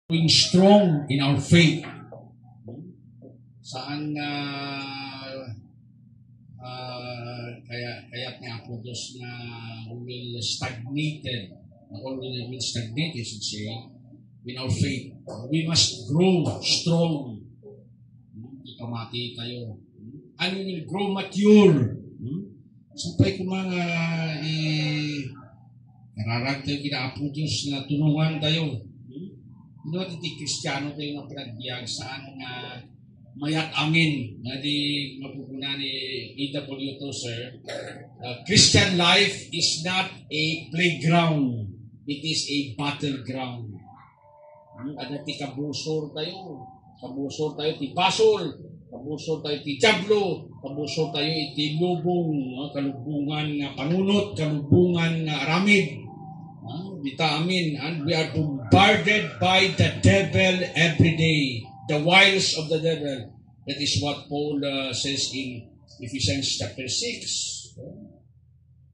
being strong in our faith. Saan kaya ni Apo Diyos na we will stagnated, or we will stagnate, I should say, in our faith. We must grow strong. Ikamati tayo. And we will grow mature. Sampai kung mga kararag tayo kina Apo Diyos na tunungan tayo. Iti Kristiyano tayo na pinagbiag saan nga mayat amin na di mapupuna ni E.W. Tozer. Christian life is not a playground. It is a battleground. Ada ti kabusor tayo. Kabusor tayo ti basol. Kabusor tayo ti jablo. Kabusor tayo iti lubong. Kalubungan na panunot. Kalubungan na aramid. Dita amin. And we are bombarded by the devil every day. The wiles of the devil. That is what Paul says in Ephesians chapter 6.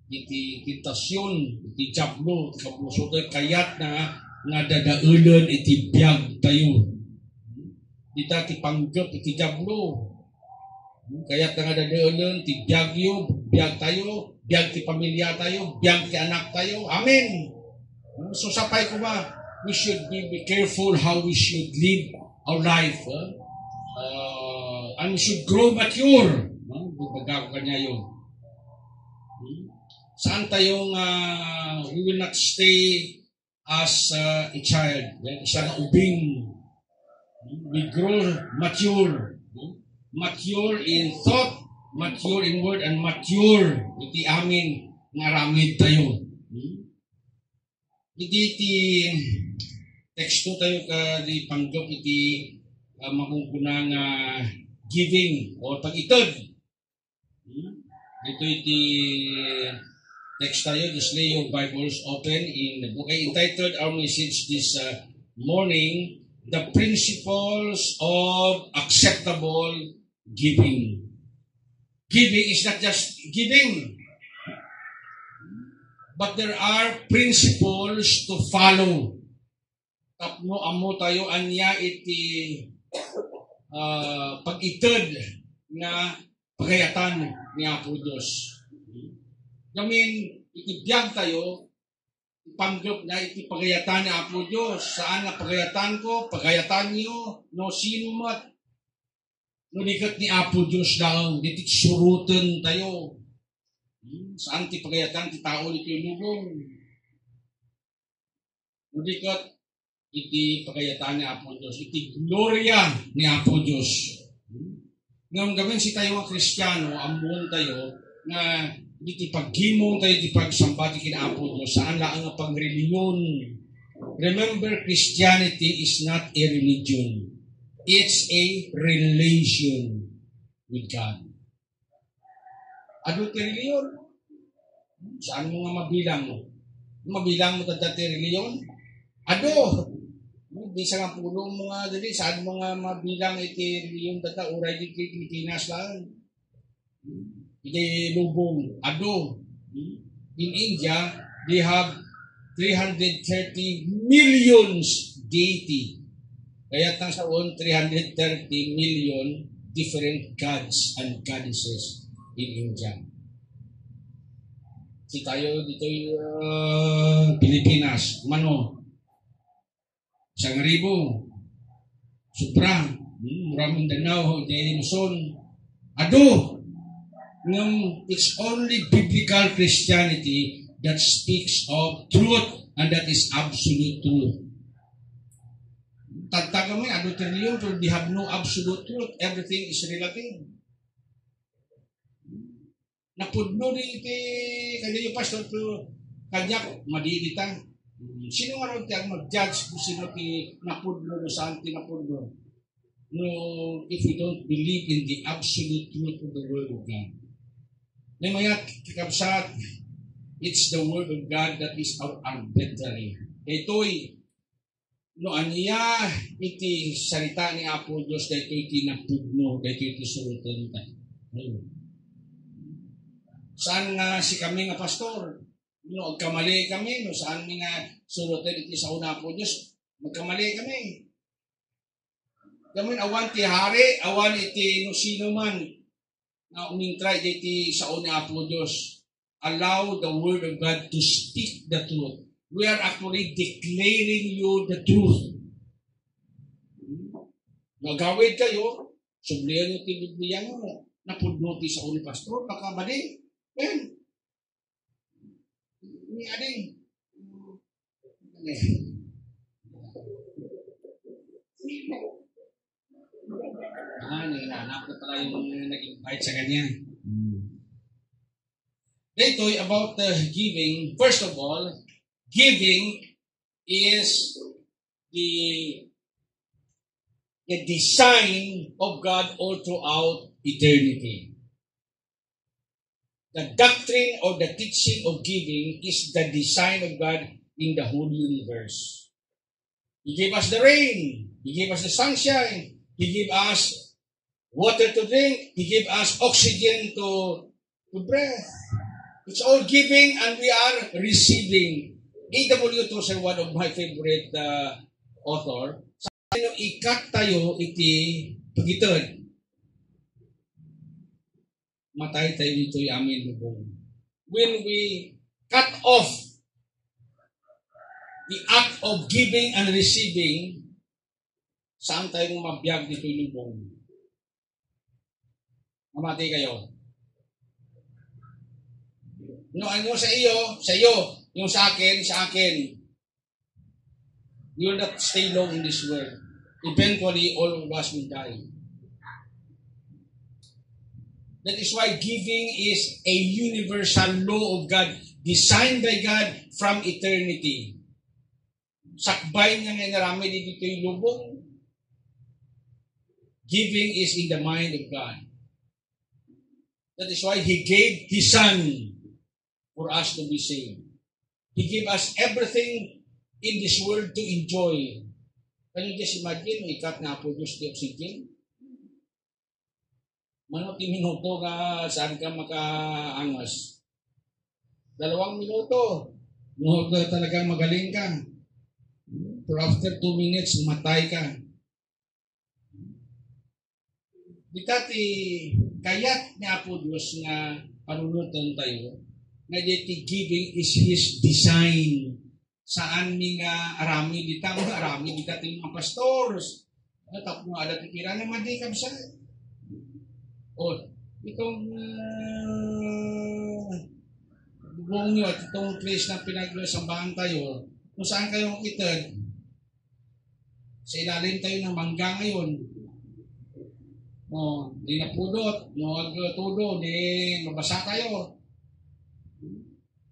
Iti tentasyon, iti jablo, iti kabusor tayo, kayat na nga dadaulan iti biyag tayo. Dita ti panggap iti jablo. Kayat na nga dadaulan iti biyag yo, biyag tayo, biyag ti pamilya tayo, biyag ti anak tayo. Amen. So sapay ko ba, we should be careful how we should live our life. And we should grow mature. Bagaw ka niya yun. Saan tayong we will not stay as a child. Isa na ubing. We grow mature. Mature in thought, mature in word, and mature iti amin nga ramid tayo. Iti teksto tayo ka di panggap iti makukunang giving o pag-itod. Ito iti text tayo. Just lay your Bibles open in the book. I entitled our message this morning, The Principles of Acceptable Giving. Giving is not just giving, but there are principles to follow. Tapno amo tayo anya iti pag-itod na pagayatan ni Apo Diyos. Gamin, itibiyag tayo, ipanggap na iti pagayatan ni Apo Diyos. Saan na pagayatan ko? Pagayatan niyo, no sino mat. No dikat ni Apo Diyos lang, ditit surutan tayo. Saan ti pagayatan, ti tao ito yung lubong. No dikat, iti pagayatan ni Apo Diyos, iti gloria ni Apo Diyos. Ngayon gawin si tayo mga Kristiyano, amon tayo, na iti paghimong tayo, iti pagsambati kina Apo Diyos, saan lang ang pangreliyon. Remember, Christianity is not a religion. It's a relation with God. Ano ti reliyon? Saan mo nga mabilang mo? Mabilang mo dati reliyon? Ado! Di sa nga pulong mga dali, saan mo nga mabilang iti reliyon data, uray di Pilipinas lang. Iti lubong, ado. In India, they have 330 millions deity. Kaya tang sa 330 million different gods and goddesses in India. Si tayo dito Pilipinas, mano? 1,000. Sobra. Maraming Danao, di Luzon. Ado! It's only biblical Christianity that speaks of truth and that is absolute truth. Tagtaga mo yung ado trillion, but we have no absolute truth. Everything is relative. Napudno din iti kanya yung pastor to kanyak madidita. Sino nga rin tiyang mag-judge kung sino ti napudno o saan ti napudno? No, if we don't believe in the absolute truth of the Word of God. Na mayat kikabsat, it's the Word of God that is our arbitary. Ito'y no aniya iti salita ni Apo Diyos dahito iti napudno, dahito iti surutan tayo. Saan nga si kami nga pastor? No, kamali kami, no, saan mi nga surutan iti sa una po Diyos, magkamali kami. Gamin awan ti hari, awan iti no sino man na umintry iti sao ni Apo Diyos. Allow the Word of God to speak the truth. We are actually declaring you the truth. Magawid kayo, sublihan nyo ti Biblia mo, napudno ti sao ni Pastor, baka mali. Ben, ni ading. Nilanap na pala yung nag-invite sa kanya. Dito, about giving, first of all, giving is the design of God all throughout eternity. The doctrine or the teaching of giving is the design of God in the whole universe. He gave us the rain. He gave us the sunshine. He gave us water to drink. He gave us oxygen to breathe. It's all giving and we are receiving. A.W. Tozer, one of my favorite author, sabi nung ikat tayo iti pagitod. Matay tayo dito yung amin lubong. When we cut off the act of giving and receiving, saan tayo mabiyag dito yung lubong? Mamatay kayo. No, ano sa iyo, yung sa akin. You will not stay long in this world. Eventually, all of us will die. That is why giving is a universal law of God, designed by God from eternity. Sakbay niya nga narami dito yung lubong. Giving is in the mind of God. That is why He gave His Son for us to be saved. He gave us everything in this world to enjoy. Can you just imagine, ikat na po Diyos di oxygen? Ti minuto ka, saan ka makaangas? 2 minuto. No, talagang magaling ka. For after 2 minutes, matay ka. Dikati, kayat ni Apo Diyos nga panunutan tayo, nga diti giving is His design. Saan mi nga arami dita, arami dita ting mga pastors. Tapos nga ada tikira na madikab sa. O, itong buong nyo at itong place na pinagsambahan tayo, kung saan kayo makitad, sa ilalim tayo ng mangga ngayon. O, di napudot, no, agtudo, di mabasa tayo.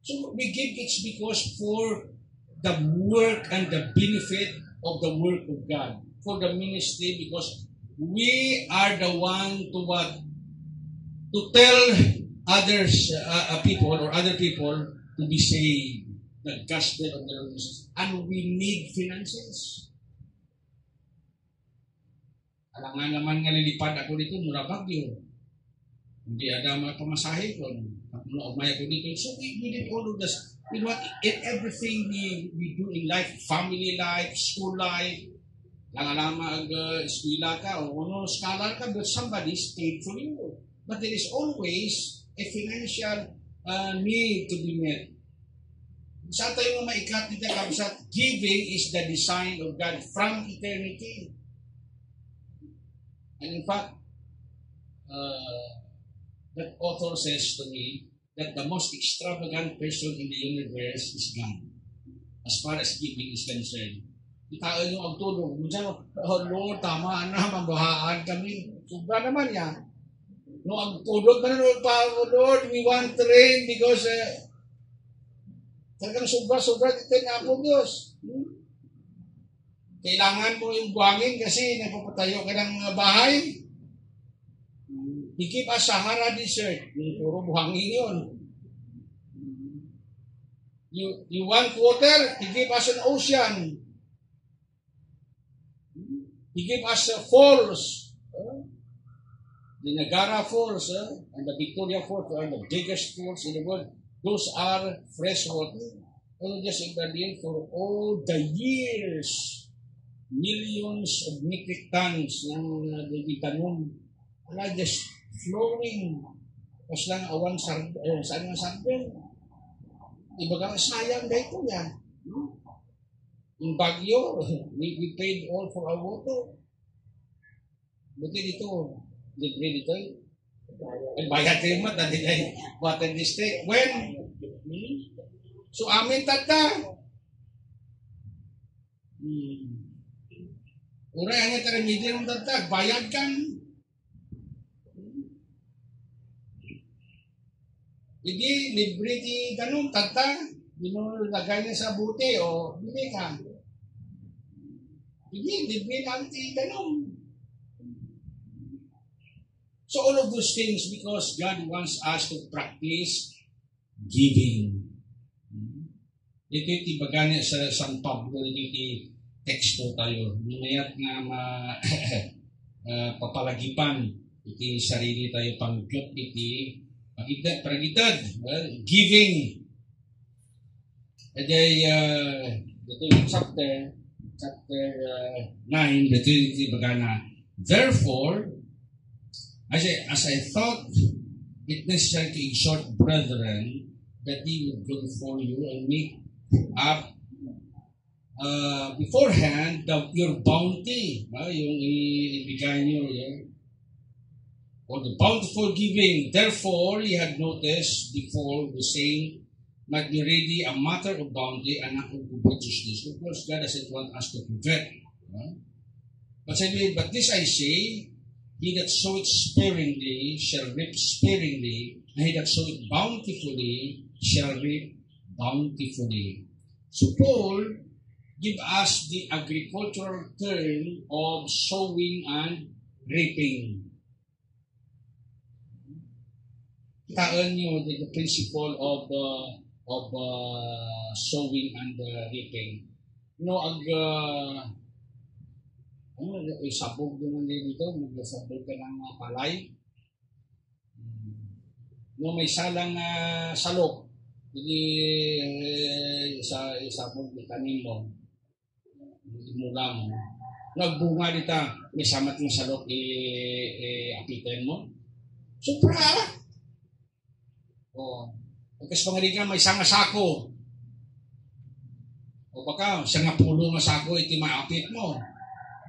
So, we give it because for the work and the benefit of the work of God. For the ministry, because we are the one to tell others, people or other people to be saved. The gospel of the Lord Jesus. And we need finances. Alangan naman nga lilipad ako dito, mura Baguio. Hindi ada mga pamasahe ko. Umay ako dito. So we need all of this. You know what? In everything we do in life, family life, school life, lang eskwela ka, o ano, scholar ka, but somebody paid for you. But there is always a financial need to be met. Sa tayo nga maikat dito, kabsat, giving is the design of God from eternity. And in fact, that author says to me that the most extravagant person in the universe is God, as far as giving is concerned. Itaan nyo ang tulong. Oh Lord, tama na, mabahaan kami. Sobra naman yan. No, ang tulog na Lord, we want rain because talagang sobra-sobra dito nga po Diyos. Kailangan mo yung buhangin kasi napapatayo ka ng bahay. He gave us Sahara Desert. Yung puro buhangin yun. You want water? He gave us an ocean. He gave us falls. The Niagara Falls and the Victoria Falls are the biggest falls in the world. Those are fresh water. And just in Berlin for all the years millions of metric tons ng itanom. Wala, just flowing. Tapos lang awan saan nga sabi. Iba ka, sayang dahil ko yan. In Baguio, we paid all for our water. Buti dito, libre dito. Ay, bayad kayo mat, dahil ay water district. When? So, amin tata. Uray, ang intermediate ng tata, bayad kan. Hindi, libre di ganun, tata. Binulagay niya sa buti o bili ka. Hindi, libre lang di ganun. So all of those things because God wants us to practice giving. Ito yung tibagana sa San Pablo, ito teksto tayo. Mayat nga papalagipan, iti sarili tayo pangkyot, iti pagitad, giving. At ito yung chapter 9, ito yung tibagana. Therefore, as I thought it necessary to exhort brethren that they would go before you and make up beforehand your bounty, yung ibigay nyo, or the bountiful giving. Therefore, ye had noticed before the saying, might be ready a matter of bounty and not of covetousness. Of course, God doesn't want us to covet. But this I say, he that soweth sparingly shall reap sparingly, and he that soweth bountifully shall reap bountifully. So Paul give us the agricultural term of sowing and reaping. Kitaan nyo the principle of sowing and reaping. You know, sabog naman din ito, magsabog ka ng palay. No, may salang salok, hindi isabog ng tanim mo, mula mo. Nagbunga dito, may samat ng salok, apitin mo. Supra! Pagkas pangalikan, may isang sako. O baka, isang pulo ng sako, iti maapit mo.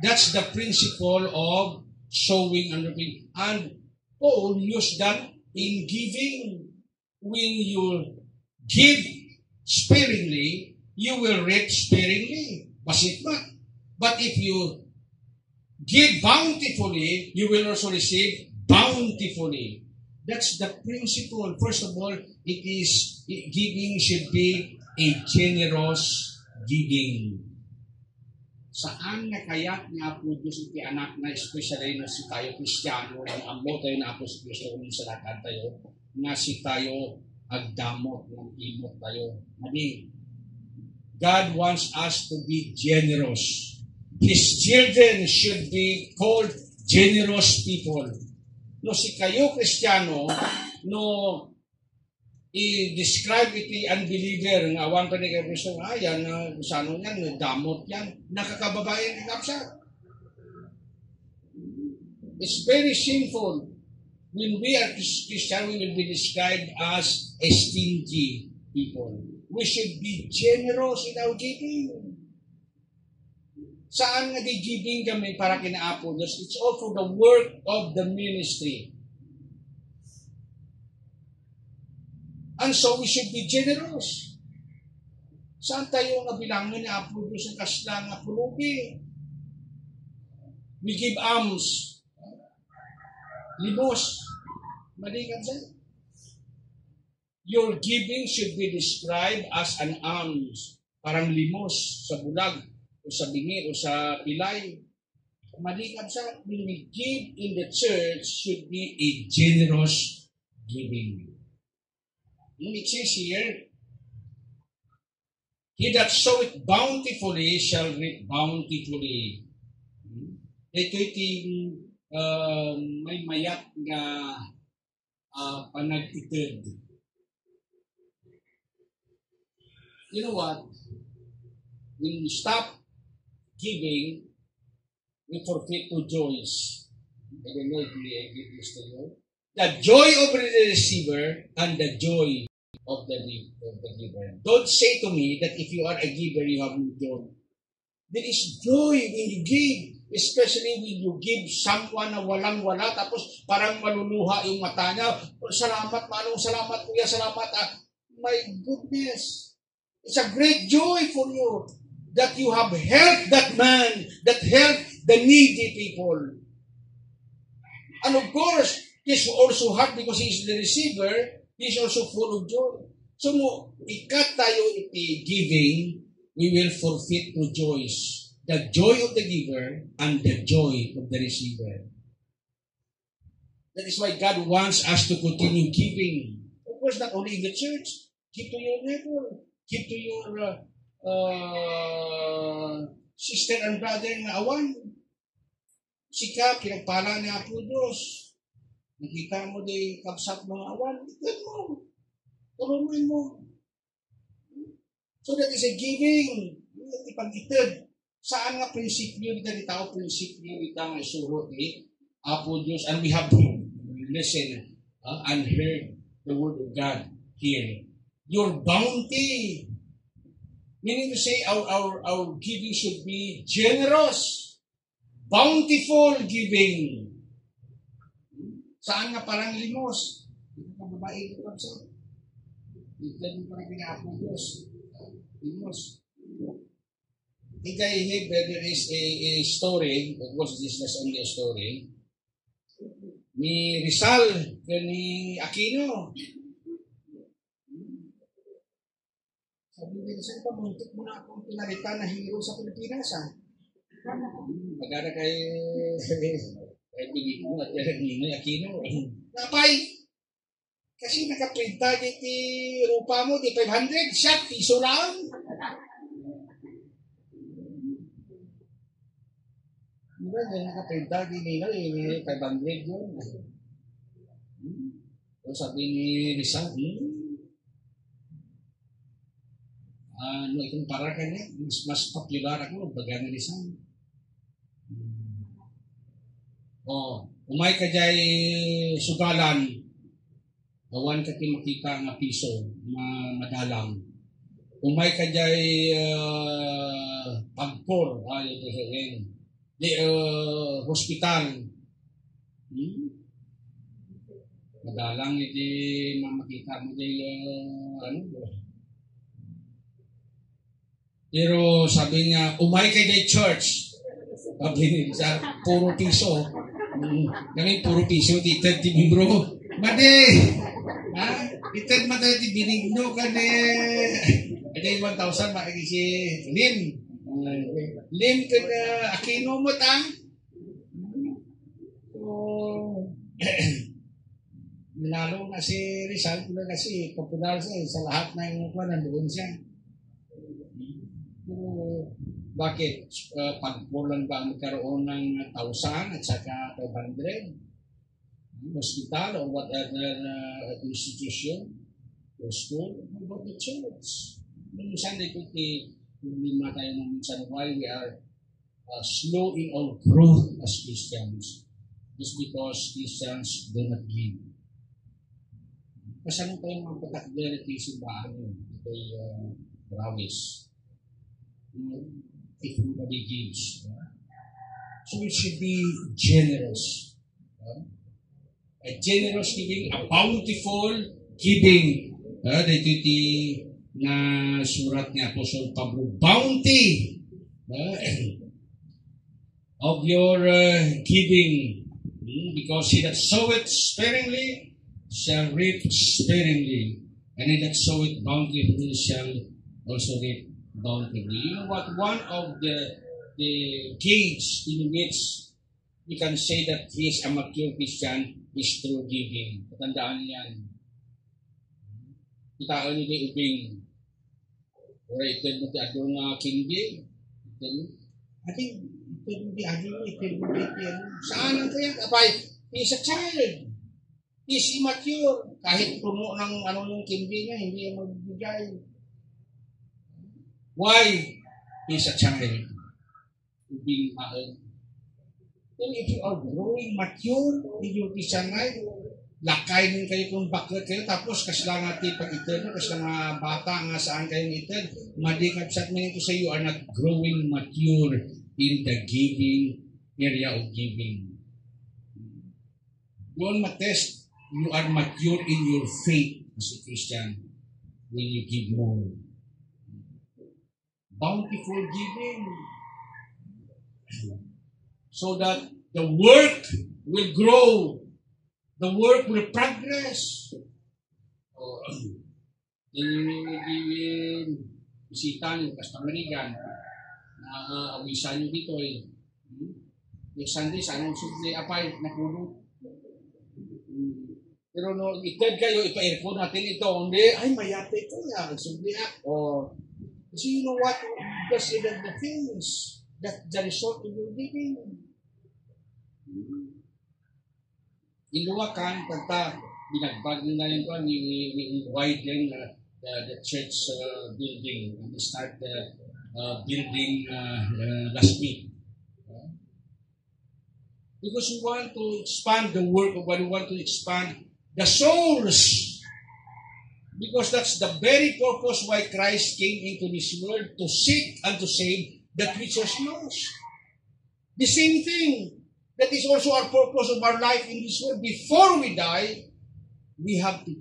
That's the principle of sowing and reaping. And Paul used that in giving. When you give sparingly, you will reap sparingly. Basit ba? But if you give bountifully, you will also receive bountifully. That's the principle. First of all, giving should be a generous giving. Saan na kaya nga po Diyos iti anak na especially na si tayo Kristiyano, ang amo tayo na po si Kristo kung sa lakad tayo, nga si tayo agdamot ng imot tayo. Mali, God wants us to be generous. His children should be called generous people. No, si kayo Kristiyano, no, i-describe iti unbeliever nga awan pa ni Kristo, yan, sano yan, damot yan, nakakababae ng kapsa. It's very sinful. When we are Christian, we will be described as a stingy people. We should be generous in our giving. Saan nag-giving kami para kinaapo? It's all for the work of the ministry. And so we should be generous. Saan tayo nga bilangan na Apo Diyos ang kaslang nga pulubi? We give alms. Limos. Malikan sa'yo. Your giving should be described as an alms. Parang limos sa bulag, o sa bingi, o sa pilay. Malikan sa when we give in the church should be a generous giving. It says here, he that soweth bountifully shall reap bountifully. Ito yung may mayat nga panagtitid. You know what? When you stop giving, we forfeit two joys. I don't know if I give this to you. The joy of the receiver and the joy of the giver. Don't say to me that if you are a giver, you have no joy. There is joy when you give. Especially when you give someone na walang-wala, tapos parang maluluha yung mata niya. Salamat, manong, salamat, kuya, salamat. My goodness. It's a great joy for you that you have helped that man, that helped the needy people. And of course, he's also happy because he's the receiver. He's also full of joy. So, ikat tayo iti giving, we will forfeit two joys. The joy of the giver and the joy of the receiver. That is why God wants us to continue giving. Of course, not only in the church. Give to your neighbor. Give to your sister and brother na awan. Sika, pinagpala niya po Diyos. Nakita mo di kapsat mga awan. Ikot mo. Tulungan mo. So that is a giving. Ipag-itid. Saan nga prinsipyo dito ni tao, prinsipyo dito nga isurot ni Apo Diyos, and we have to listen and heard the word of God here. Your bounty, meaning to say our giving should be generous, bountiful giving. Saan nga parang limos? Ito ka babae ito ka sa ito yung parang Apo Diyos. Limos. There is a story, of course this is only a story, ni Rizal ni Aquino. Sabi ni Rizal, pamuntik mo na akong pinalitan na hero sa Pilipinas. Magana kay Benigno at Ninoy Aquino. Napay! Kasi nakaprinta di rupa mo, di 500, siya, piso lang. Diba, yung nakaprinta din nila, 500 yun. So sabi ni Rizal, itong para kanya, mas popular ako, baga ni Rizal. Umay ka dyan sugalan, awan ka makita nga piso, madalang. Umay ka dyan pagpor, ito sabihin. Hospital. Madalang hindi makita mo pero sabi niya, umay kay day church. Sabi niya, puro piso. Kami puro piso, titad ti bibro. Madi! Titad matay ti binigno ka ni ada 1,000 makikisi lim. Lim ka na Aquino mo ta. So, minalo na si Rizal kasi popular siya sa lahat ng kuha nandoon siya. Pero bakit pagpulan ba magkaroon ng 1,000 at saka 500? Hospital or whatever institution or school? How about the church? Minsan dito problema tayo ng minsan why we are slow in our growth as Christians. Just because Christians do not give. Kasano tayong magpatakder at simbahan yun? Ito'y promise. If nobody gives. So it should be generous. A generous giving, a bountiful giving. Dito na surat ni Apostol Pablo, bounty of your giving, because he that soweth sparingly shall reap sparingly, and he that soweth bountifully shall also reap bountifully. You know what? One of the gates in which we can say that he is a mature Christian is through giving. Patandaan yan. Itaan nyo kay ubing. Or itin mo ti adong kindi. Ating itin mo ti adong itin mo ti itin. Saan ang kaya? Kapay, he's a child. He's immature. Kahit puno ng yung kindi niya, hindi yung magbigay. Why? He's a child. Ubing maal. Then if you are growing mature in your Christian life, lakay din kayo kung bakit kayo, tapos kasla nga ti pag-itin, kasla nga bata nga saan kayong itin, madikap sa atin ito sa you are not growing mature in the giving area of giving. Doon matest, you are mature in your faith as a Christian when you give more. Bountiful giving. So that the work will grow. The work will progress. Giving bisita nyo, kastamanigan, awisan nyo dito eh. Yung Sunday, sanang sudli apay, napuno. Pero no, itad kayo, ipa-aircon natin ito. Hindi, ay mayate ko ya, sudli ako. Kasi you know what? Because the things that the result of your giving. Inuwakan, pagka binagbag nila yung kwan, widen the church building and start building last week. Because we want to expand the work of God, we want to expand the souls. Because that's the very purpose why Christ came into this world, to seek and to save that which was lost. The same thing. That is also our purpose of our life in this world. Before we die, we have to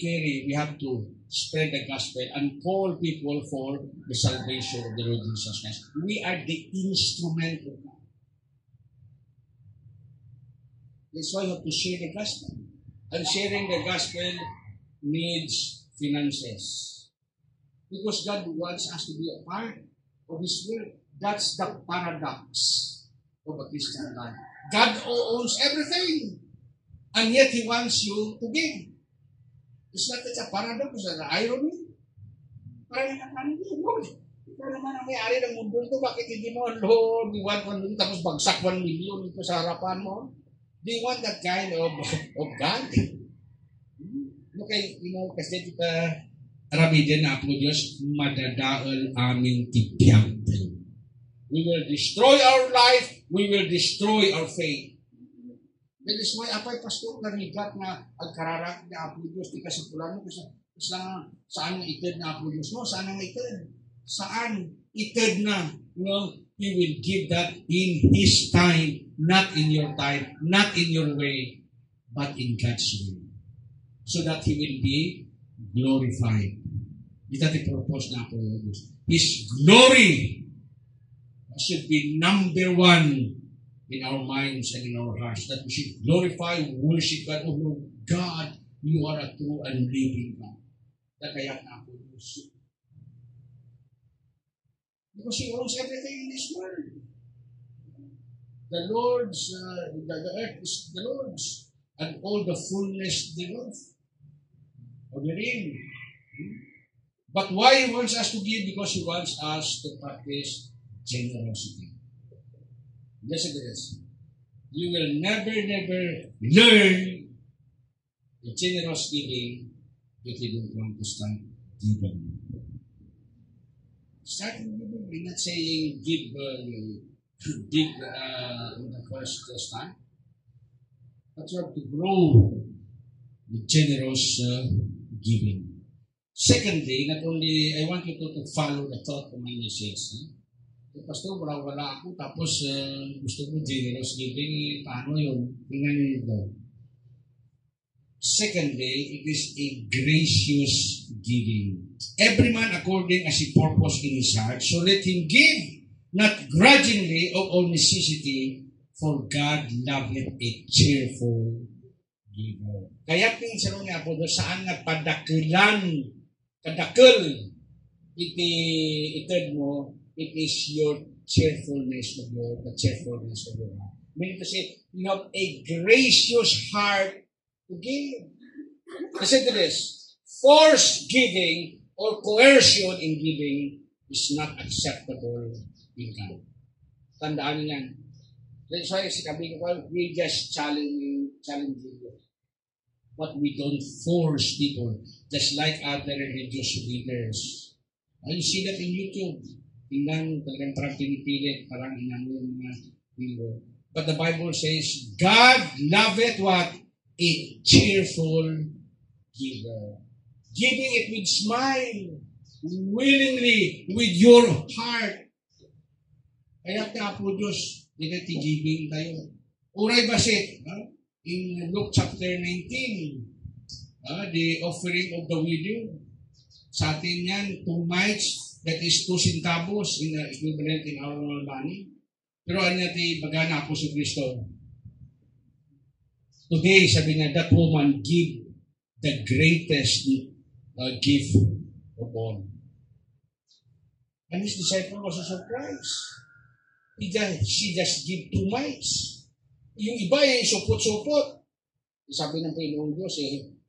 spread the gospel and call people for the salvation of the Lord Jesus Christ. We are the instrument of God. That's why we have to share the gospel. And sharing the gospel needs finances. Because God wants us to be a part of His will. That's the paradox of a Christian life. God owns everything. And yet He wants you to give. It's not a paradox, it's an irony. Parang nakakanin yun, Lord. Ikaw naman ang may-ari ng mundo ito. Bakit hindi mo, Lord, we want 1 million, tapos bagsak 1 million ito sa harapan mo? Do you want that kind of God? Okay, kasi kita Arabian na po Diyos, madadaal aming tibiyang. We will destroy our life, we will destroy our faith. That is why apay pastor narigat na agkararak na Apo Diyos, di ka sa pulan mo, kasi saan ang itid na Apo Diyos mo? Saan ang itid? Saan itid na? Well, He will give that in His time, not in your time, not in your way, but in God's way. So that He will be glorified. Ito the purpose na Apo Diyos. His glory should be number one in our minds and in our hearts. That we should glorify, worship God. Oh Lord God, You are a true and living God. Kaya na po Diyos. Because He owns everything in this world. The Lord's, the earth is the Lord's, and all the fullness thereof. Or therein. But why He wants us to give? Because He wants us to practice generosity. Listen to this. You will never learn the generous giving if you don't want to start giving. Start giving. We're not saying give big in the first time. But you have to grow the generous giving. Secondly, not only, I want you to follow the thought of my message. Pastor, wala ako, tapos gusto ko generous giving, paano yun? Tingnan niyo ito. Secondly, it is a gracious giving. Every man according as he purpose in his heart, so let him give, not grudgingly of all necessity, for God loveth a cheerful giver. Kaya pinsan niya po, saan nga padakilan, kadakil, itid mo, it is your cheerfulness of the cheerfulness of your heart. Meaning to say, you have a gracious heart to give. Listen to this. Forced giving or coercion in giving is not acceptable in God. Tandaan niyan. That's why sabi ko, we just challenge you. But we don't force people, just like other religious leaders. And you see that in YouTube. Tingnan, talagang parang pinipilit, parang inano yung mga hero. But the Bible says, God loveth what? A cheerful giver. Giving it with smile, willingly, with your heart. Kaya nga po Diyos, giving tayo. Uray basit, in Luke chapter 19, the offering of the widow. Sa atin yan, 2 mites, that is 2 centavos in equivalent in our money. Pero ano natin bagana po si Kristo? Today, sabi niya, that woman give the greatest gift of all. And his disciple was surprised. She just give 2 mites. Yung iba yung supot-supot. Sabi ng Panginoon Diyos,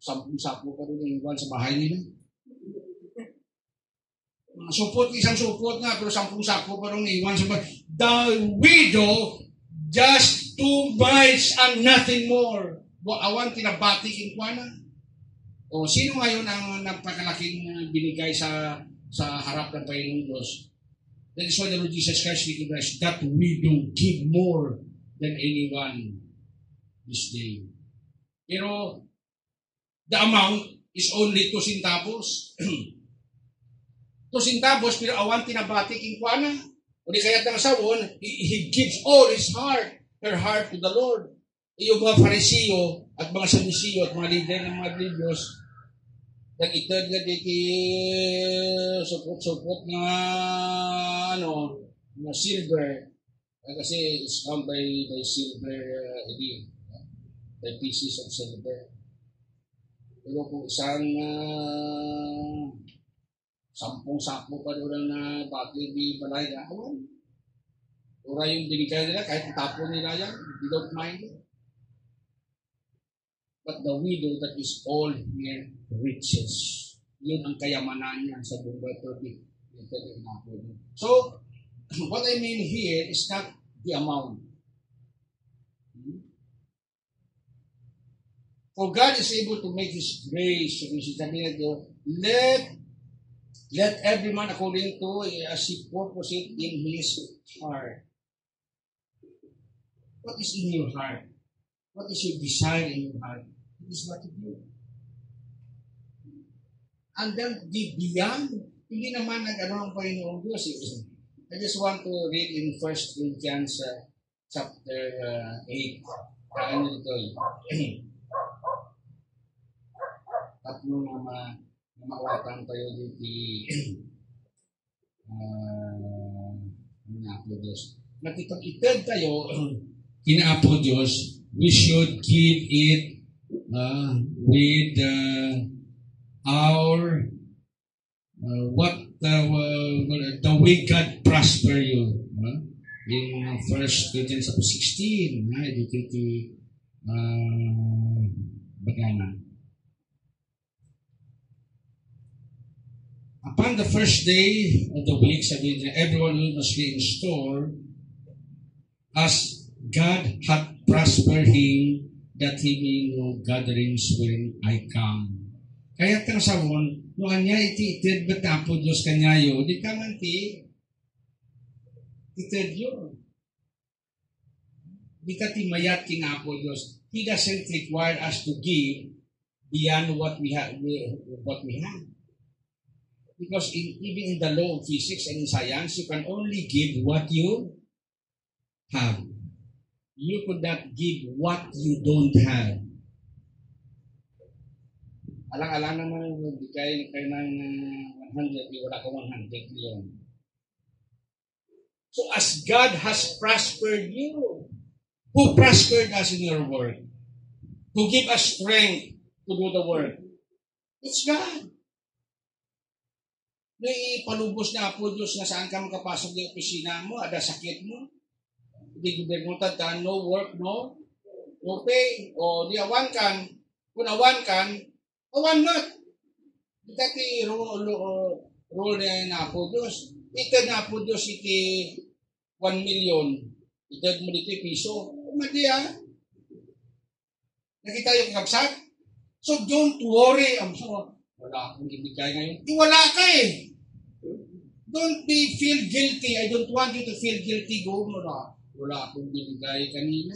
10 sapo pa rin yung iwan sa bahay nila. Isang supot nga, pero 10 sapo pa rin iwan sa bahay. The widow, just 2 mites and nothing more. Awan tinabatik in kuwana. O sino ngayon ang nagpakalaking binigay sa harap ng Panginoon Diyos? That is why the Lord Jesus Christ recognized that widow give more than anyone this day. Pero the amount is only 2 centavos. 2 centavos, pero awan tinabatik in kuwana. O di kaya't ng asawon, he gives all his heart, her heart to the Lord. Yung mga Fariseo at mga Saduceo at mga leader ng mga Diyos, nag-itad nga diti supot-supot na na silver, kasi it's found by silver, by pieces of silver. Pero kung isang 10 sako pa doon na bakit di balay na awan. Ura yung binigay nila, kahit tapon nila yan, they don't mind it. But the widow that is all mere riches. Yun ang kayamanan niya sa buong tubig. So, what I mean here is not the amount. For God is able to make His grace, let every man according to as he purpose it in his heart. What is in your heart? What is your desire in your heart? It is what you do. And then the beyond, hindi naman nag-ano ang Panginoong Diyos. I just want to read in 1 Corinthians chapter 8. Ano ito? Tatlo na mawatan tayo dito Apo Diyos. Nakipag-itad tayo kina-Apo Diyos, we should give it with our the way God prosper you. In 1 Corinthians 16, dito bagana. Upon the first day of the week, sabi niya, everyone must be in store as God hath prospered him that he may know gatherings when I come. Kaya kang sabon, noon niya ititid ba't po Diyos kanyayo, di ka man itid yun. Di ka timayat kinapo Diyos. He doesn't require us to give beyond what we have. Because even in the law of physics and in science, you can only give what you have. You could not give what you don't have. Alang-alang naman, hindi kayo ng 100, wala ka 100 million. So as God has prospered you, who prospered us in your work? Who give us strength to do the work? It's God. Naipalubos na po Diyos na saan ka makapasok ng opisina mo, ada sakit mo. Hindi gobyerno tanda, no work, no pay. O di awan kan, kung awan kan, awan not. Dati rule na po Diyos. Ito na po Diyos iti 1 million. Ito mo dito piso. Madi nakita yung kapsat? So don't worry. Wala akong ibigay ngayon. Wala ka eh. Don't feel guilty. I don't want you to feel guilty. Go mo na. Wala akong binigay kanina.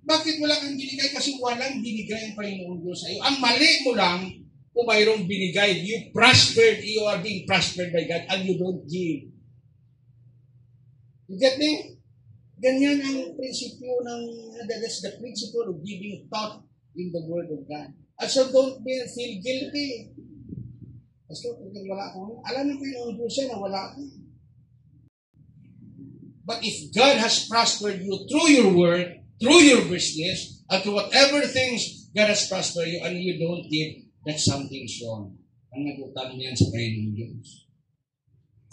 Bakit wala kang binigay? Kasi walang binigay ang Panginoon Diyos sa iyo. Ang mali mo lang, kung mayroong binigay, you prospered, you are being prospered by God, and you don't give. You get me? Ganyan ang prinsipyo ng, that's the principle of giving thought in the Word of God. And so don't feel guilty. Pastor, kung wala ako, alam na Panginoon Diyos na wala ako. But if God has prospered you through your work, through your business, and through whatever things God has prospered you and you don't give, that's something wrong. Ang nagutang niyan sa Panginoon Diyos.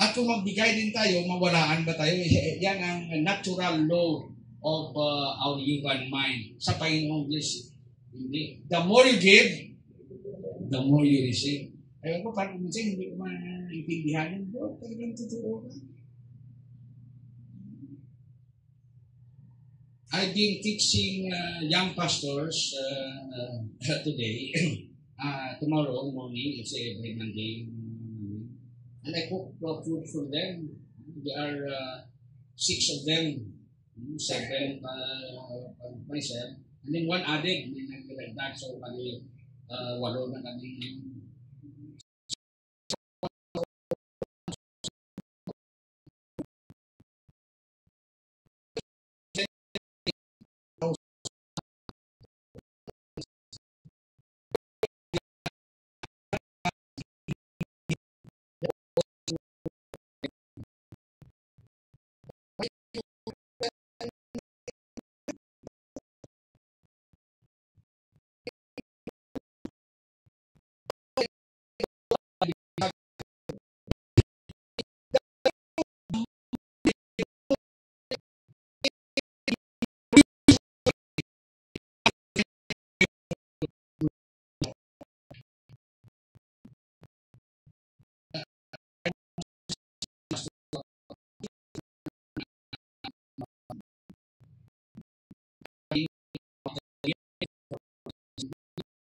At kung magbigay din tayo, mawalaan ba tayo? Yan ang natural law of our human mind sa Panginoon Diyos. Hindi. The more you give, the more you receive. Ayun ko, parang minsan hindi ko maintindihan yun. Talagang totoo ka. I've been teaching young pastors today. Tomorrow morning, it's every Monday. And I cook food for them. There are 6 of them. 7 myself. And then 1 added. May nagdagdag. So, 8 na kami.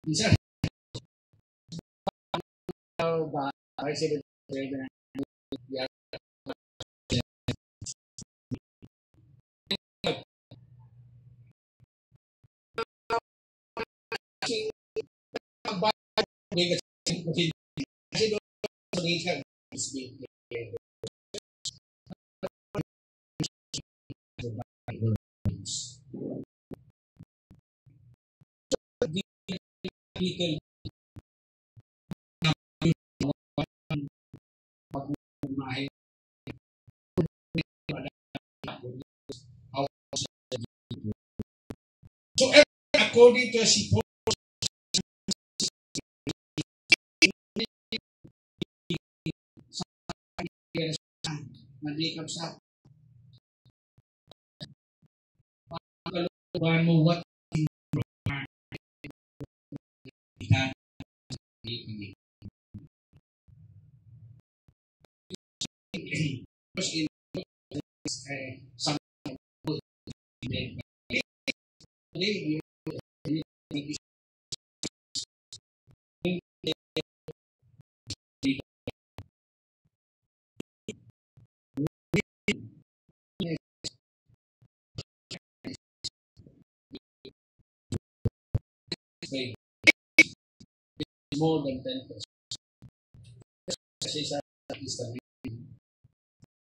Minsan, President Peter pagmamahay so according to si Paul malikap sa pagkaluban mo what in some more than 10%. Kasi sa Instagram,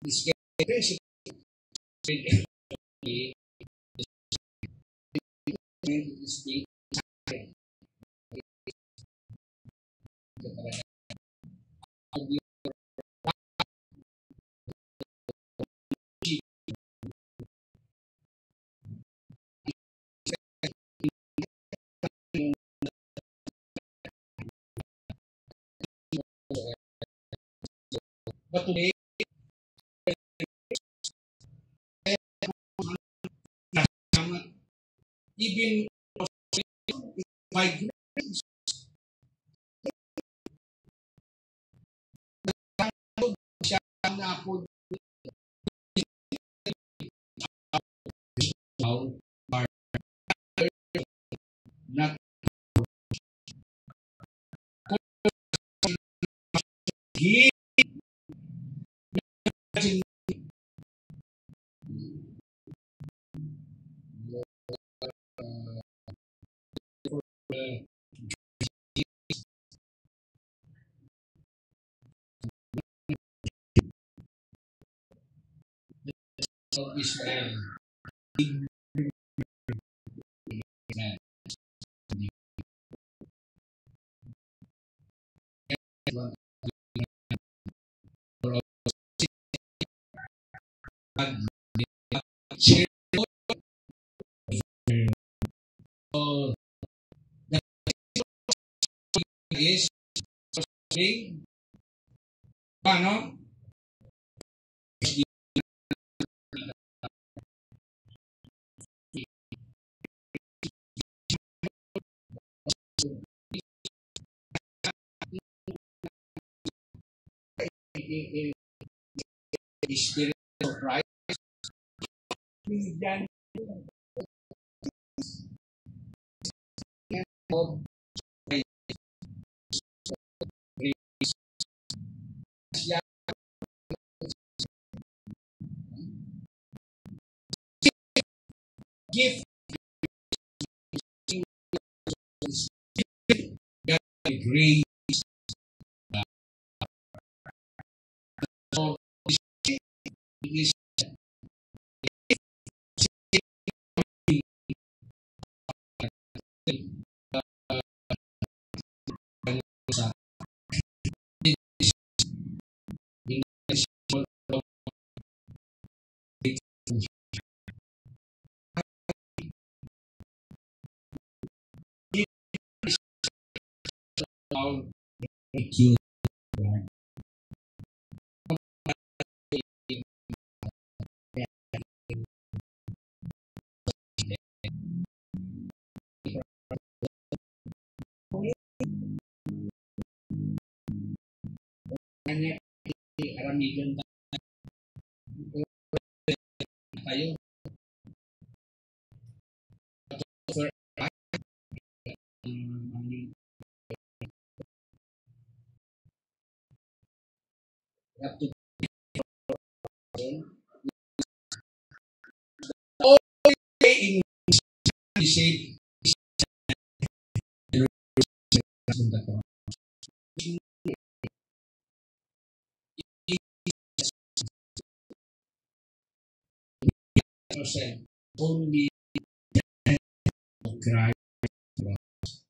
this case but today, even my grades, siya na po not he of Israel. So, the is paano? Spirit of Christ. Binigyan of siya gift God grace of English sa thank you. Kanya aramigan tayo for have to all in shape only cry.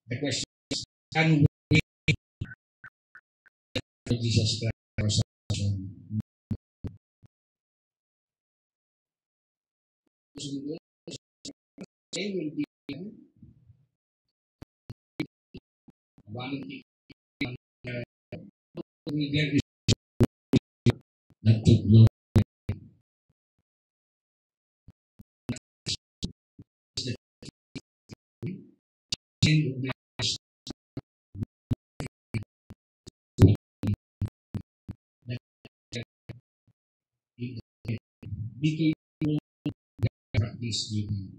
The question is, can we Jesus Christ? They will be one thing that took long. Between practice giving.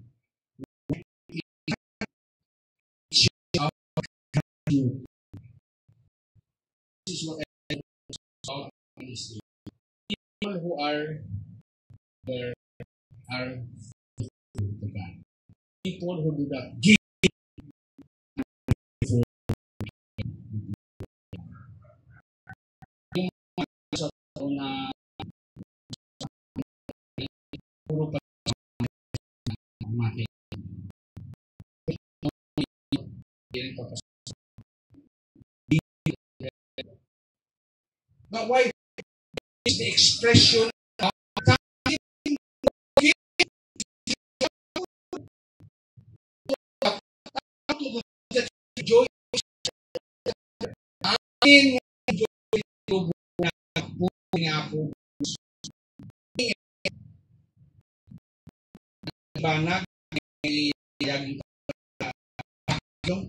This is what I saw in this. People who are there are to God. People who do not give for yung sa na puro pa mati. But why is the expression of joy aking joy tubo na nga po banag yung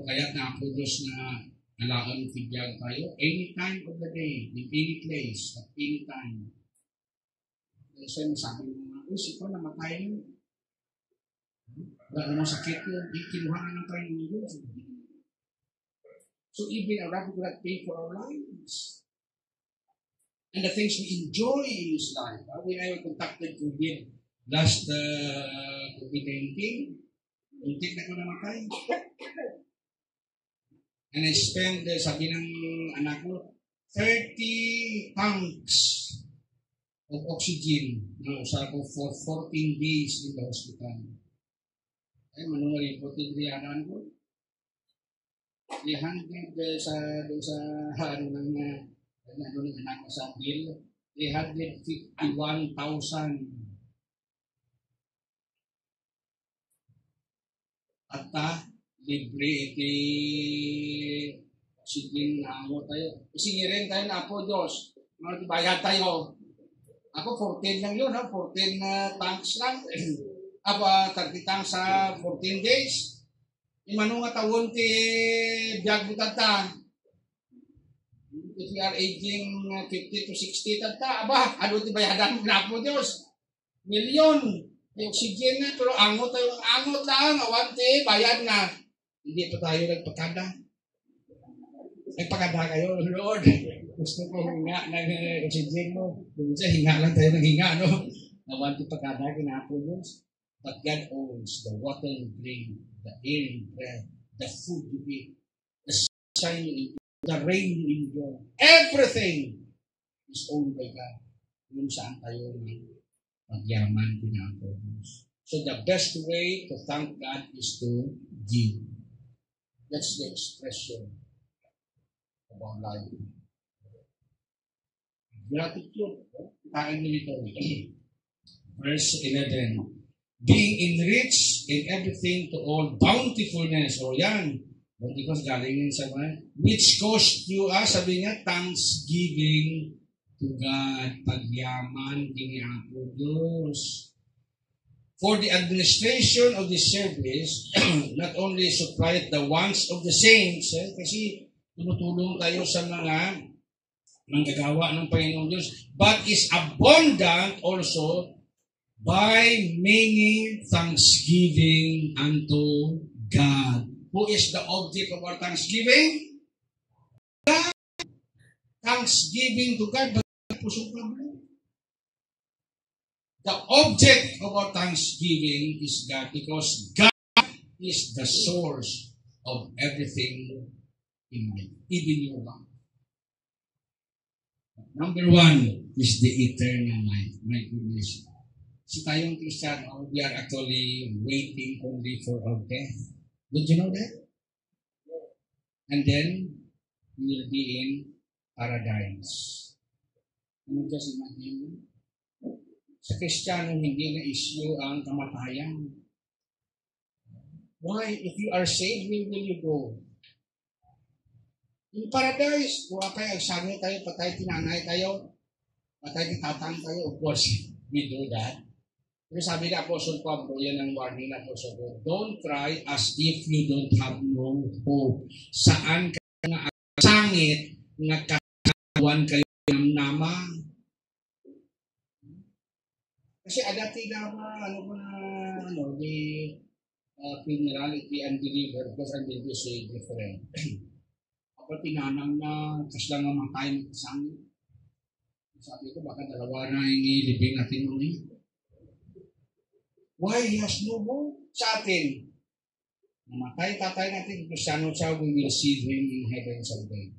kaya na po Diyos na alakan tigyan tayo any time of the day, in any place, at any time. Kasi sabi mo nga, si ko namatay Wala namang sakit yun. Kinuha na ng Panginoon yun. So even a rabbi could not pay for our lives. And the things we enjoy in this life. When I was contacted COVID last COVID-19, muntik na ko namatay. And I spent, sabi ng anak ko, 30 tanks of oxygen na usa ko for 14 days in the hospital. Ay, manungaling po tinriyanan ko. 300 sa ano ng anak ko sa bill, 351,000. At libre iti oxygen na amo tayo. Isingirin tayo na po, Diyos. Bayad tayo. Ako 14 lang yun, 14 tanks lang. Aba, 30 tanks sa 14 days. Imano nga tawon ti biyag butata. If we are aging 50 to 60 tata, aba, ano ti bayadan mo na po, Diyos? Milyon. May oxygen na, pero angot tayo, angot lang, awante, bayad na. Hindi pa tayo nagpakada. Nagpakada kayo, Lord. Gusto ko hinga ng oxygen mo. Minsan, hinga lang tayo ng hinga, no? Awante pakada, kinapo Diyos. But God owns the water you drink, the air you breathe, the food you eat, the sunshine you enjoy, the rain you enjoy. Everything is owned by God. Kung saan tayo magyaman pinapo. So the best way to thank God is to give. That's the expression of our life. Gratitude. Taan nyo ito. Verse 11. Being enriched in everything to all bountifulness. O yan. Bountifulness galingin sa mga. Which caused you, sabi niya, thanksgiving to God. Pagyaman, kiniapo Diyos. For the administration of the service, not only supplied the wants of the saints, kasi tumutulong tayo sa mga manggagawa ng Panginoon Diyos, but is abundant also by many thanksgiving unto God. Who is the object of our thanksgiving? God. Thanksgiving to God. Pusong problem. The object of our thanksgiving is God because God is the source of everything in life, even your life. Number one is the eternal life. My goodness. Si tayong Kristiyano, we are actually waiting only for our death. Did you know that? And then, we will be in paradise. Can you just imagine? Sa Kristiyano, hindi na issue ang kamatayan. Why? If you are saved, where will you go? In paradise. Kung apay, agsami tayo, patay tinanay tayo, patay tinatang tayo. Of course, we do that. Pero sabi ni Apostle Pablo, yan ang warning na Apostle Pablo, don't cry as if you don't have no hope. Saan kayo nga sangit, nga kakawan kayo ng nama? Kasi adati naman, the funeral, the unbeliever, because unbeliever is so different. Kapag tinanang na, kas lang ang matay ng kasangit. Sabi ko, baka dalawa na yung ilibing natin nung Why? He has no hope sa atin. Namatay, tatay natin, Kristiyano siya, we will see him in heaven someday.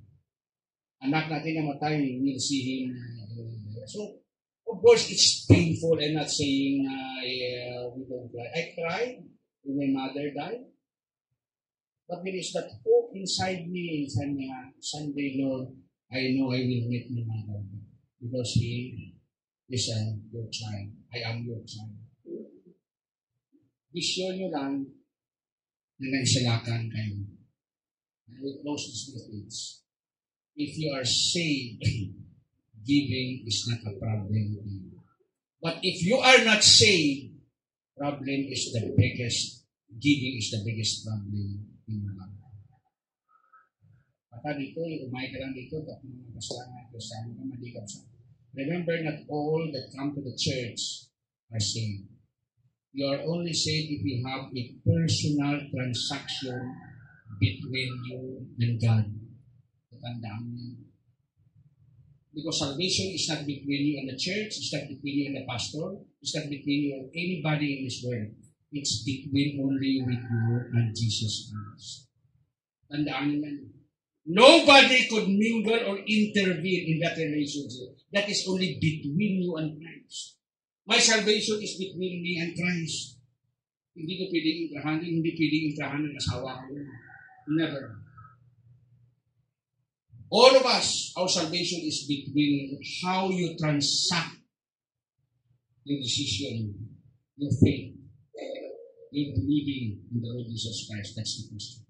Anak natin namatay, we will see him. So, of course, it's painful. I'm not saying we don't cry. I cried when my mother died. But there is that hope inside me. Someday, Lord, I know I will meet my mother. Because he is your child. I am your child. Vision nyo lang na naisalakan kayo. I will close this message. If you are saved, giving is not a problem. But if you are not saved, problem is the biggest, giving is the biggest problem in your life. Baka dito, umay ka lang dito, tapos mga kasalanan, kasama ka, malikap sa. Remember, not all that come to the church are saved. You are only saved if you have a personal transaction between you and God. Tandaan mo yan. Because salvation is not between you and the church, it's not between you and the pastor, it's not between you and anybody in this world. It's between only with you and Jesus Christ. Tandaan mo yan. Nobody could mingle or intervene in that relationship. That is only between you and Christ. My salvation is between me and Christ. Hindi ko pwedeng intrahanin, hindi pwedeng intrahanin ng asawa ko. Never. All of us, our salvation is between how you transact your decision, your faith, your believing in the Lord Jesus Christ. That's the question.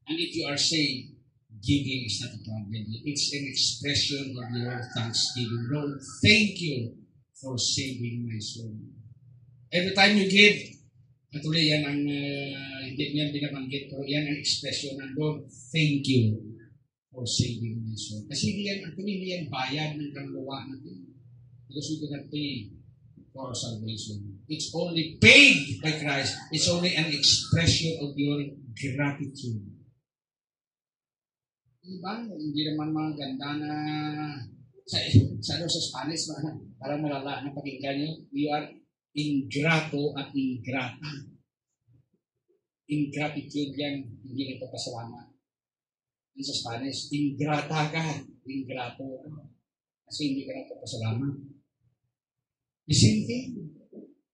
And if you are saved, giving is not a problem. It's an expression of your thanksgiving. Lord, thank you for saving my soul. Every time you give, patuloy yan ang, hindi niyan binabanggit, pero yan ang expression ng Lord, thank you for saving my soul. Kasi hindi yan bayad ng kanggawa natin. Because we cannot pay for our salvation. It's only paid by Christ. It's only an expression of your gratitude. Diba? Hindi naman mga ganda na sa Spanish, parang malala na pakinggan nyo. You are ingrato at ingrata. Ingratitude yan, hindi nagpapasalamat. Yan sa Spanish, ingrata ka, ingrato ka. Kasi hindi ka nagpapasalamat. The same thing.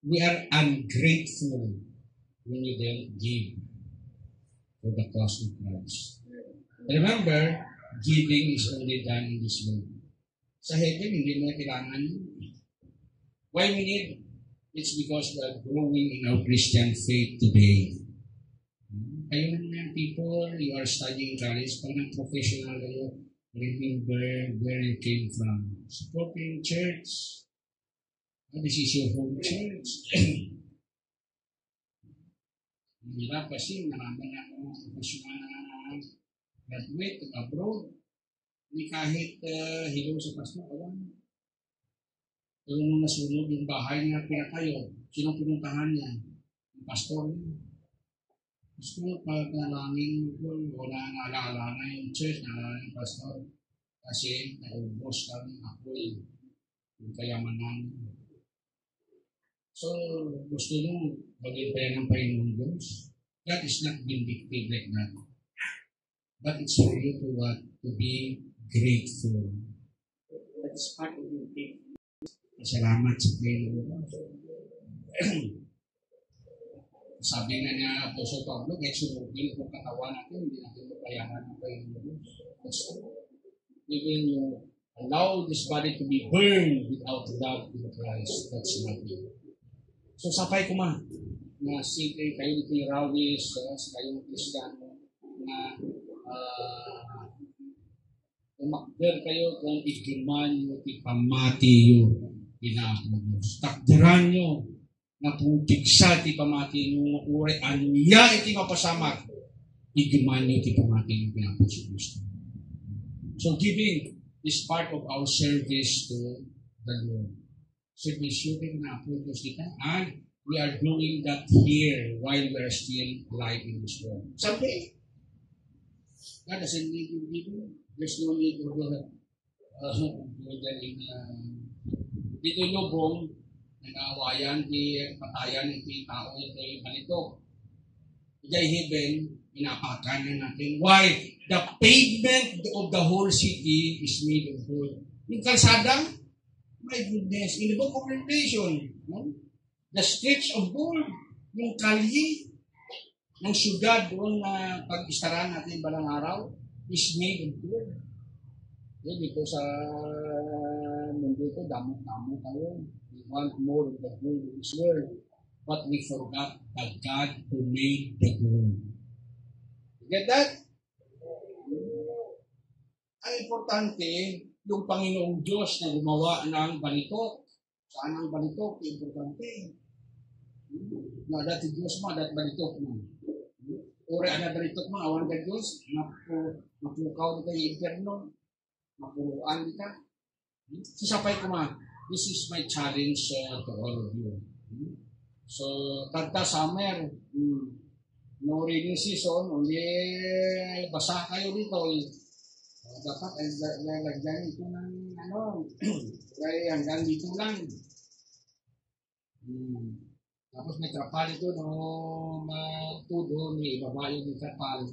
We are ungrateful when you don't give for the cause of Christ. Remember, giving is only done in this world. Sa heaven, hindi mo kailangan. Why we need? It's because we are growing in our Christian faith today. Kayo naman people, you are studying college, pag nag-professional kayo, remember where you came from. Supporting church. This is your home church. Hirap kasi marami na akong professional graduate abroad. Hindi kahit hilaw sa pastor, alam. Pero nung nasunog yung bahay niya pinatayo, sino pinuntahan niya? Yung pastor niya. Gusto pag nalangin ko, wala naalala na yung church, naalala yung pastor. Kasi naubos kami apoy yung kayamanan. So, gusto nyo maging pa yan ng Panginoon Diyos? God is not vindictive like that. But it's for you to what? To be grateful. That is part of your faith. Salamat sa Panginoon. Sabi nga niya, Apostol Pablo, kahit sunugin kung katawan natin, hindi natin mapayahan ng Panginoon. We will allow this body to be burned without love in Christ. That's not it. So, sapay ko man, na sige, kayo dito yung rawis, kayo yung Kristiyano, na umakder kayo kung ikiman nyo, ipamati nyo, pinako nyo. Takdiran nyo, na putiksa, ipamati nyo, uri, anya, iti mapasamak, ikiman nyo, ipamati nyo, pinako si Kristo. So, giving is part of our service to the Lord. Service shooting na po Diyos kita, and we are doing that here while we are still alive in this world. Someday, God doesn't need you giving. There's no need to do that. Dito lubong, nag-aawayan, patayan, iti tao, iti balito. Iti heaven, inapakan na natin. Why? The pavement of the whole city is made of gold. Yung kalsada, my goodness, in the book of Revelation, no? The streets of gold, yung kalye, ng syudad doon na pag-istaran natin balang araw, is made of gold. Dito sa mundo ito, damo-damo tayo. We want more of the gold of this world. But we forgot the God who made the gold. You get that? Ang importante, yung Panginoong Diyos na gumawa ng balitok. Saan ang balitok? Importante. Na dati Diyos mo, dati balitok mo. Uri ana balitok mo, awan ka Diyos, mapukaw di ka yung interno, mapuruan di ka. Sasapay ko ma, this is my challenge to all of you. So, tagta summer, no rainy season, hindi basa kayo dito. Dapat ay lalagyan ito ng kaya hanggang dito lang. Tapos may trapal ito, no, matudo, may ibaba yung trapal.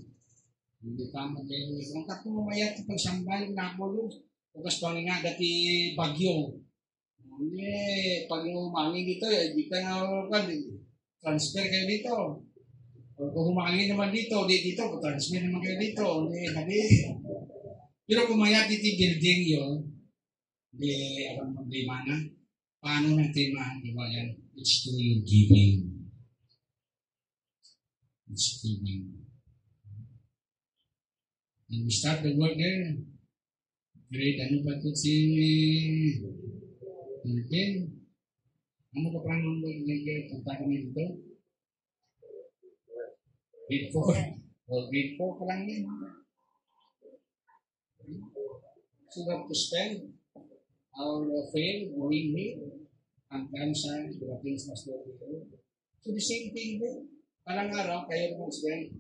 Hindi tama din. Ang tatlo mamayat pag sambal, nakulo. Tapos pang nga dati bagyo. Hindi, pag humangin dito, di ka na transfer kayo dito. Kung humangin naman dito, dito, transfer naman kayo dito. Hindi. Pero kung mayat dito building yun, hindi alam mo di mana. Paano natin diba yan? It's through giving. It's giving. And we start the work there. Great, ano ba ito si Philippine? Ano ka parang punta kami dito? Grade 4. Well, grade 4 pa lang yan. So we have to spend our fail going here and cancer, the things must go through. So the same thing there. Parang araw, kayo naman spend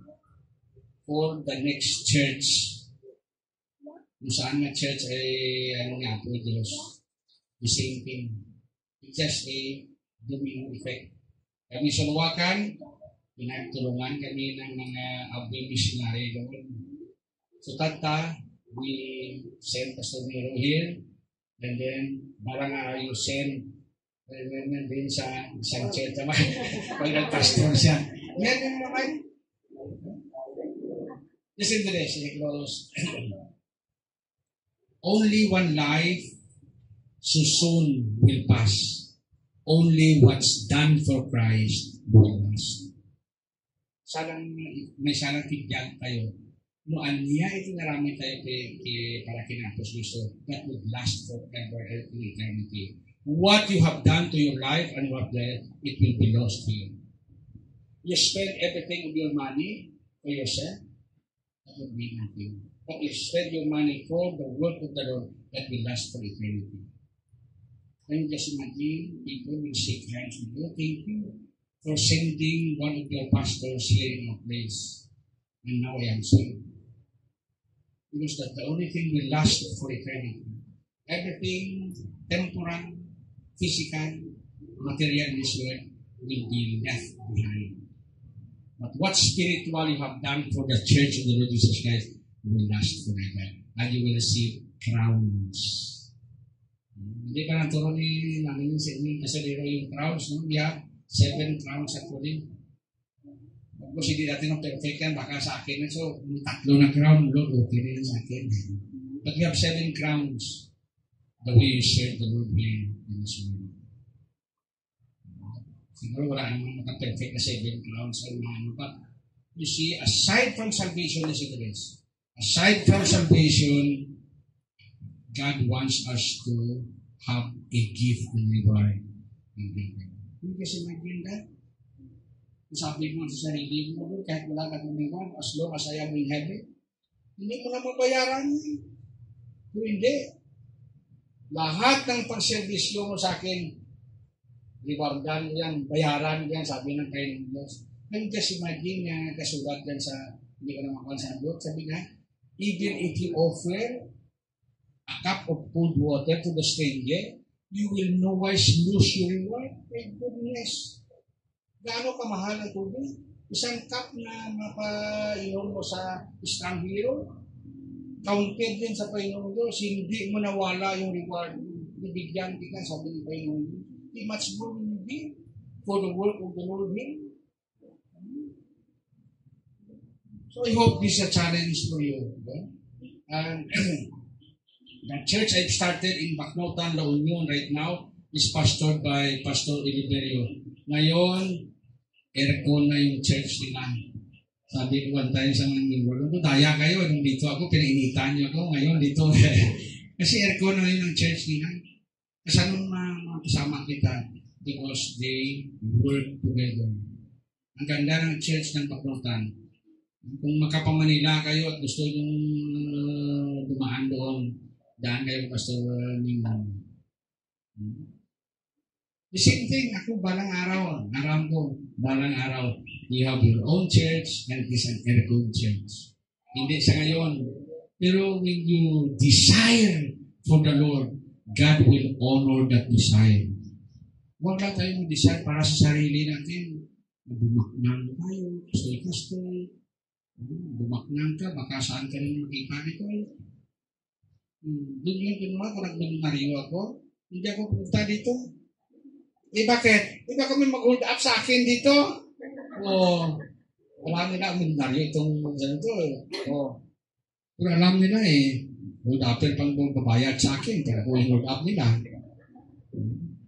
for the next church. Kung saan na church ay ano nga po Diyos. The same thing. It's just a domino effect. Kami sa Luwakan, pinagtulungan kami ng mga abdi missionary doon. So tata, we send Pastor Nero here, and then barang araw you send, and then din sa isang church naman, pag nag-pastor siya. Yan yung naman. Listen to this, in close. Only one life so soon will pass. Only what's done for Christ will last. May salang tigyan tayo. Noan niya ito narami tayo para kinapos gusto that would last forever in eternity. What you have done to your life and what it will be lost to you. You spend everything of your money for yourself, that would mean nothing. But if you spend your money for the work of the Lord, that will last for eternity. And just imagine, people will shake hands with you. Thank you for sending one of your pastors here in our place. And now I am saved. Because that's the only thing will last for eternity. Everything temporal, physical, material in this world will be left behind. But what spiritual you have done for the church of the Lord Jesus Christ will last forever. And you will receive crowns. Hindi ka naturo ni namin sa inyo kasi yung crowns, no? We have 7 crowns actually. Kung hindi natin ng perfect yan, baka sa akin. So, may 3 na crown, Lord, okay na sa akin. But we have 7 crowns the way you serve the Lord here in this world. Siguro wala namang maka-perfect na 7 crowns or ano pa. You see, aside from salvation, listen to this. Aside from salvation, God wants us to have a gift and reward in heaven. Hindi kasi maganda. Sabi mo sa sarili mo, kahit wala ka tumiwan, as long as I am in heaven, hindi mo na mabayaran. Kung hindi, lahat ng pagservisyo mo sa akin, rewardan yan, bayaran yan, sabi ng kayo ng Diyos. And just imagine na kasulat yan sa, hindi ka na makansabot, sabi nga, even if you offer a cup of cold water to the stranger, you will no wise lose your reward. My goodness. Gaano kamahal ang tubig? Isang cup na mapainom mo sa estranghero, counted din sa Panginoon Diyos, hindi mo nawala yung reward. Bibigyan ka, sabi ng Panginoon Diyos. Much more will be for the work of the Lord here. So I hope this is a challenge for you. Okay? And the church I've started in Bacnotan, La Union right now is pastored by Pastor Oliverio. Ngayon, aircon na yung church nila. Sabi ko one time sa mga member, daya kayo, nung dito ako, pinainitan niyo ako, ngayon dito. Kasi aircon na yun ang church nila. Kasi anong kasama kita? Because they work together. Ang ganda ng church ng Bacnotan. Kung makapamanila kayo at gusto yung dumaan doon, daan kayo Pastor Ningman. The same thing, ako balang araw, aram ko, balang araw, you have your own church and it is an air-good church. Hindi sa ngayon. Pero when you desire for the Lord, God will honor that desire. Huwag lang tayo mag-desire para sa sarili natin. Bumaknang tayo, kastoy-kastoy. Bumaknang ka, baka saan ka rin makita nito. Doon yung kinuha, kung nagmarinariyo ako, hindi ako punta dito. Bakit? Di ba kami mag-hold up sa akin dito? Wala nila ang minaryo itong ganito Pero alam nila hold upper pang babayad sa akin, kaya ako yung hold up nila.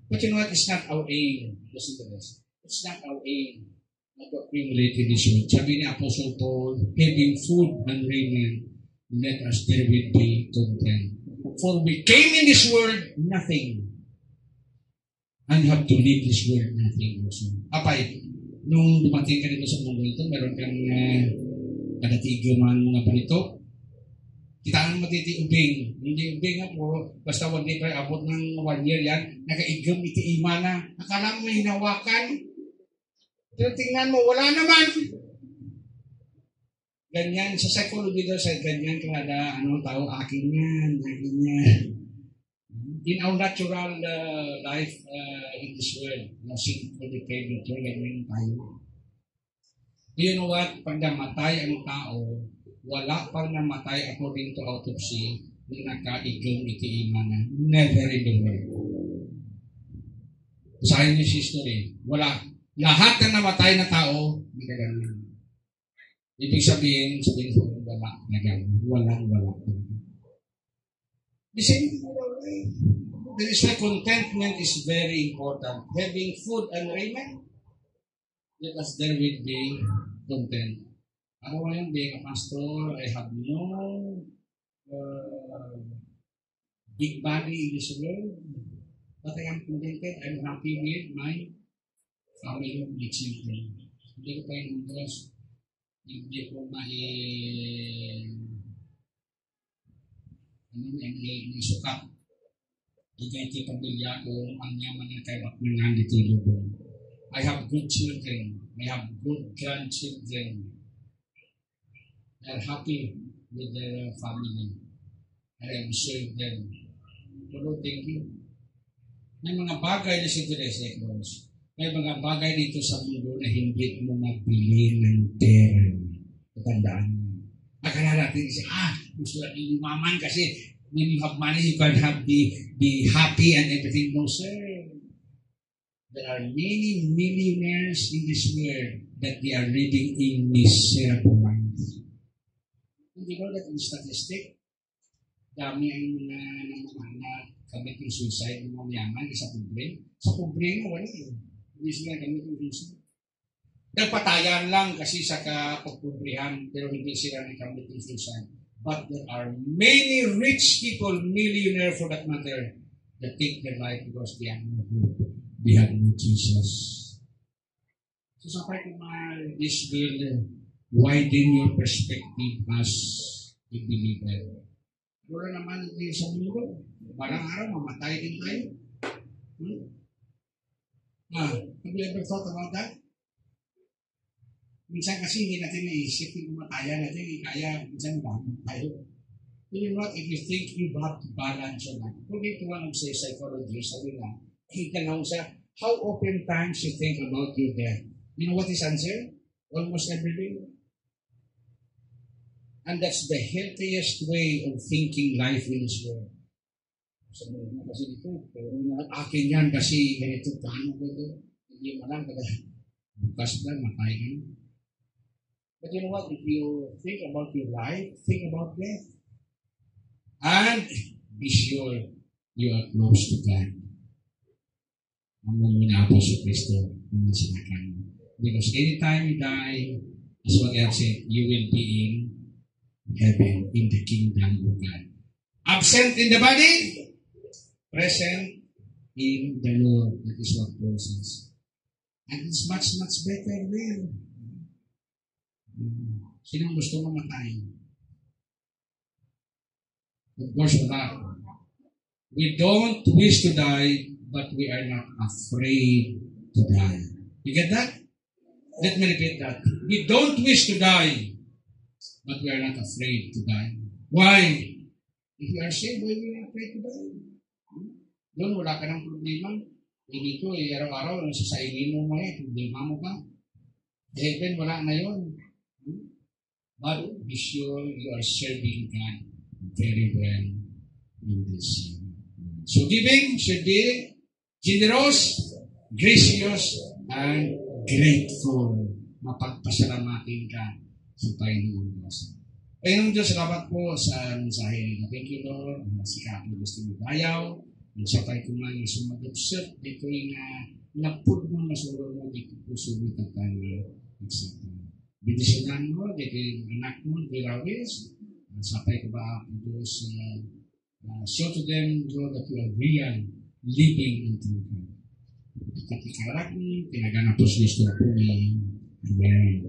But you know what? It's not our aim. Listen to this. It's not our aim. Not to accumulate in this world. Sabi ni Apostle Paul, having food and raiment, let us therewith be content. For we came in this world nothing, and have to leave this world nothing also. Apay, nung dumating ka dito sa mundo ito, meron kang kadatigaman mga balito. Kita naman matitiubing. Hindi ubing ako, basta one day pa abot ng 1 year yan, nakaigam itiima na. Akala mo hinawakan. Pero tingnan mo, wala naman. Ganyan, sa psychology daw, sa ganyan kada, tao, akin yan. In our natural life in this world, nothing for the predator, ganyan tayo. You know what? Pag namatay ang tao, wala pang namatay according to autopsy na nakaigang itiima na. Never in the world. Sa akin yung history, wala. Lahat na namatay na tao, nagagaling. Ibig sabihin wala, nagagaling. Walang. The same thing, that is why contentment is very important. Having food and raiment, let us therewith be content. Ako ngayon, being a pastor, I have no big body in this world. But I am contented. I'm happy with my family, my children. Hindi ko pa yung Diyos. Hindi ko sukat. Iti pamilya ko, ang yaman na kayo at nandito lubong. I have good children. I have good grandchildren. They're happy with their family. I am sure them. Pero thank you. May mga bagay na sigurese, may mga bagay dito sa mundo na hindi mo mabili ng pera. Tandaan mo. Akala natin gusto natin umaman kasi when you have money, you can have be happy and everything. No, sir. There are many millionaires in this world that they are living in miserable lives. Hindi ko that in statistic, dami ang mga namamahanap kamit ng suicide ng mga mayaman sa pobre. Sa pobre nga, wala yun. Hindi sila kamit ng suicide. Nagpatayan lang kasi sa kapagpobrihan, pero hindi sila nakamit ng suicide. But there are many rich people, millionaire for that matter, that take their life because they have no hope. They have no Jesus. So sa part of this will widen your perspective as a believer. Wala naman din sa mundo. Parang araw, mamatay din tayo. Have you ever thought about that? Minsan kasi hindi natin naisip yung mamatayan natin, kaya minsan bakit tayo. You know what? If you think you have to balance your life, according to one of the psychologists, sabi na, hitanong siya, how often times you think about your death? You know what his answer? Almost every day. And that's the healthiest way of thinking life in this world. Sabi mo kasi dito, akin yan kasi ganito, paano ko ito? Hindi mo lang, bukas ba, matay ka na. But you know what? If you think about your life, think about death. And be sure you are close to God. Ang muna po si Kristo yung sinakan. Because anytime you die, as what God said, you will be in heaven, in the kingdom of God. Absent in the body, present in the Lord. That is what Paul says. And it's much, much better there. Sinong gusto mamatay? Of course, wala. We don't wish to die but we are not afraid to die. You get that? Let me repeat that. We don't wish to die, but we are not afraid to die. Why? If you are saved, why we are not afraid to die? Doon, wala ka ng problema. Dito, araw-araw, nasasainin mo may problema mo ka. Heaven, wala na yun. But be sure you are serving God very well in this. So giving should be generous, gracious, and grateful. Mapagpasalamatin ka sa Panginoon Diyos. Panginoon Diyos, salamat po sa mensahe nito. Thank you, Lord. Si Kapo gusto mo dayaw. Sa tayo kumain sa mag-observe, dito yung napod mo masuro mo, dito po sumit at tayo nagsapang. Bidisinan mo, dito yung anak mo, Virawis, sapay ko ba po Diyos, show to them, Lord, that you are real, living and true God. At katikarak ni, pinaganapos ni Kristo po. Amen.